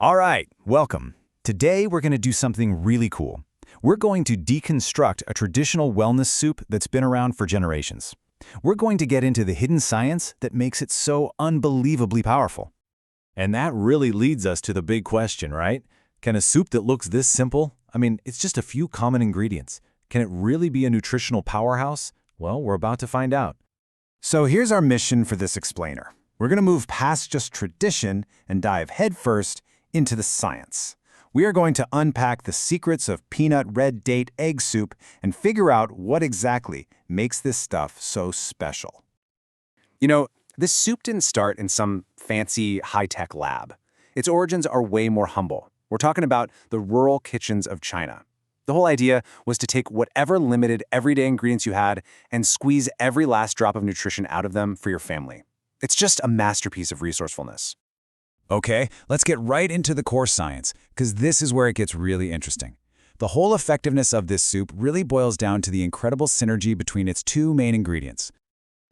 All right, welcome. Today we're going to do something really cool. We're going to deconstruct a traditional wellness soup that's been around for generations. We're going to get into the hidden science that makes it so unbelievably powerful. And that really leads us to the big question, right? Can a soup that looks this simple, it's just a few common ingredients, can it really be a nutritional powerhouse? Well, we're about to find out. So here's our mission for this explainer. We're going to move past just tradition and dive headfirst into the science. We are going to unpack the secrets of peanut red date egg soup and figure out what exactly makes this stuff so special. You know, this soup didn't start in some fancy high-tech lab. Its origins are way more humble. We're talking about the rural kitchens of China. The whole idea was to take whatever limited everyday ingredients you had and squeeze every last drop of nutrition out of them for your family. It's just a masterpiece of resourcefulness. Okay, let's get right into the core science, because this is where it gets really interesting. The whole effectiveness of this soup really boils down to the incredible synergy between its two main ingredients.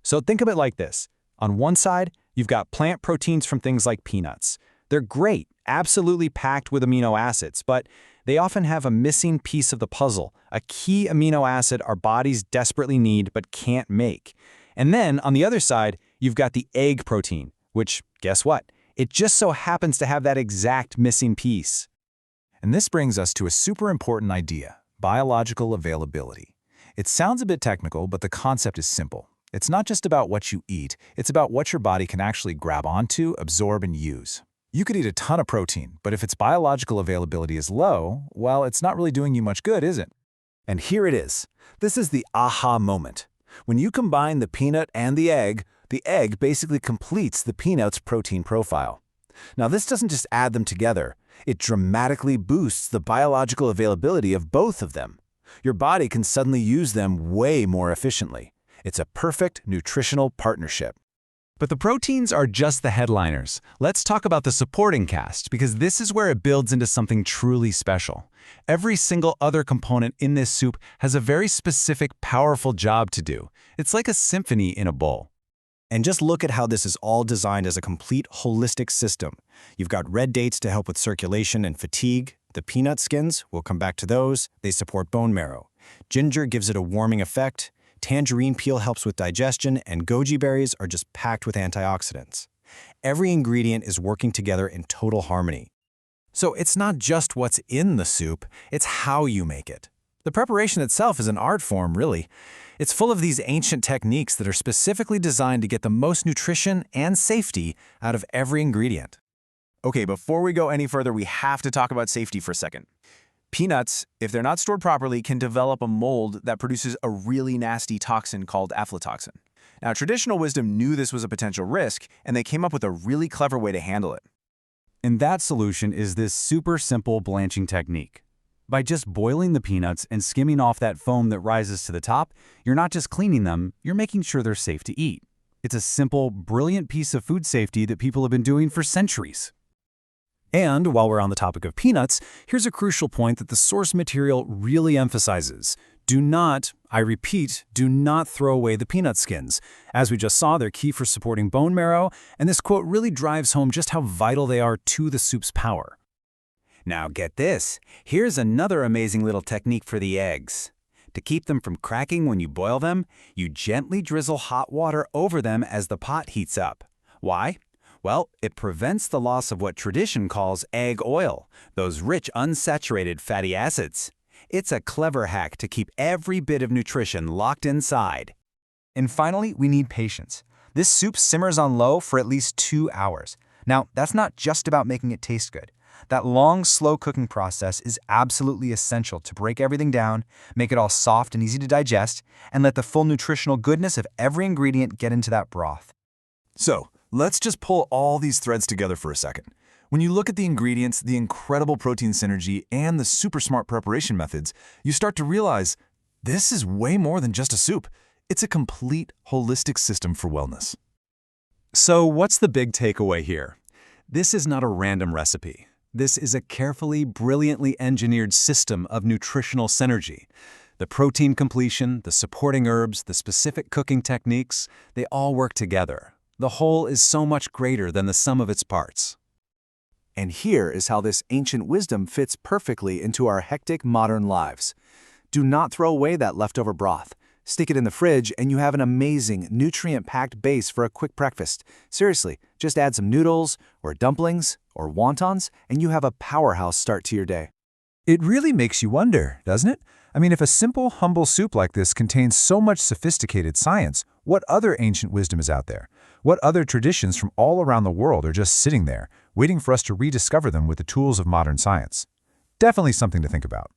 So think of it like this. On one side, you've got plant proteins from things like peanuts. They're great, absolutely packed with amino acids, but they often have a missing piece of the puzzle, a key amino acid our bodies desperately need but can't make. And then, on the other side, you've got the egg protein, which, guess what? It just so happens to have that exact missing piece. And this brings us to a super important idea, biological availability. It sounds a bit technical, but the concept is simple. It's not just about what you eat, it's about what your body can actually grab onto, absorb, and use. You could eat a ton of protein, but if its biological availability is low, well, it's not really doing you much good, is it? And here it is. This is the aha moment. When you combine the peanut and the egg basically completes the peanut's protein profile. Now, this doesn't just add them together. It dramatically boosts the biological availability of both of them. Your body can suddenly use them way more efficiently. It's a perfect nutritional partnership. But the proteins are just the headliners. Let's talk about the supporting cast, because this is where it builds into something truly special. Every single other component in this soup has a very specific, powerful job to do. It's like a symphony in a bowl. And just look at how this is all designed as a complete holistic system. You've got red dates to help with circulation and fatigue. The peanut skins, we'll come back to those, they support bone marrow. Ginger gives it a warming effect. Tangerine peel helps with digestion, and goji berries are just packed with antioxidants. Every ingredient is working together in total harmony. So it's not just what's in the soup, it's how you make it. The preparation itself is an art form, really. It's full of these ancient techniques that are specifically designed to get the most nutrition and safety out of every ingredient. Okay, before we go any further, we have to talk about safety for a second. Peanuts, if they're not stored properly, can develop a mold that produces a really nasty toxin called aflatoxin. Now, traditional wisdom knew this was a potential risk, and they came up with a really clever way to handle it. And that solution is this super simple blanching technique. By just boiling the peanuts and skimming off that foam that rises to the top, you're not just cleaning them, you're making sure they're safe to eat. It's a simple, brilliant piece of food safety that people have been doing for centuries. And while we're on the topic of peanuts, here's a crucial point that the source material really emphasizes. Do not, I repeat, do not throw away the peanut skins. As we just saw, they're key for supporting bone marrow, and this quote really drives home just how vital they are to the soup's power. Now get this, here's another amazing little technique for the eggs. To keep them from cracking when you boil them, you gently drizzle hot water over them as the pot heats up. Why? Well, it prevents the loss of what tradition calls egg oil, those rich unsaturated fatty acids. It's a clever hack to keep every bit of nutrition locked inside. And finally, we need patience. This soup simmers on low for at least 2 hours. Now, that's not just about making it taste good. That long, slow cooking process is absolutely essential to break everything down, make it all soft and easy to digest, and let the full nutritional goodness of every ingredient get into that broth. So, let's just pull all these threads together for a second. When you look at the ingredients, the incredible protein synergy, and the super smart preparation methods, you start to realize this is way more than just a soup. It's a complete, holistic system for wellness. So what's the big takeaway here? This is not a random recipe. This is a carefully, brilliantly engineered system of nutritional synergy. The protein completion, the supporting herbs, the specific cooking techniques, they all work together. The whole is so much greater than the sum of its parts. And here is how this ancient wisdom fits perfectly into our hectic modern lives. Do not throw away that leftover broth. Stick it in the fridge and you have an amazing, nutrient-packed base for a quick breakfast. Seriously, just add some noodles, or dumplings, or wontons, and you have a powerhouse start to your day. It really makes you wonder, doesn't it? I mean, if a simple, humble soup like this contains so much sophisticated science, what other ancient wisdom is out there? What other traditions from all around the world are just sitting there, waiting for us to rediscover them with the tools of modern science? Definitely something to think about.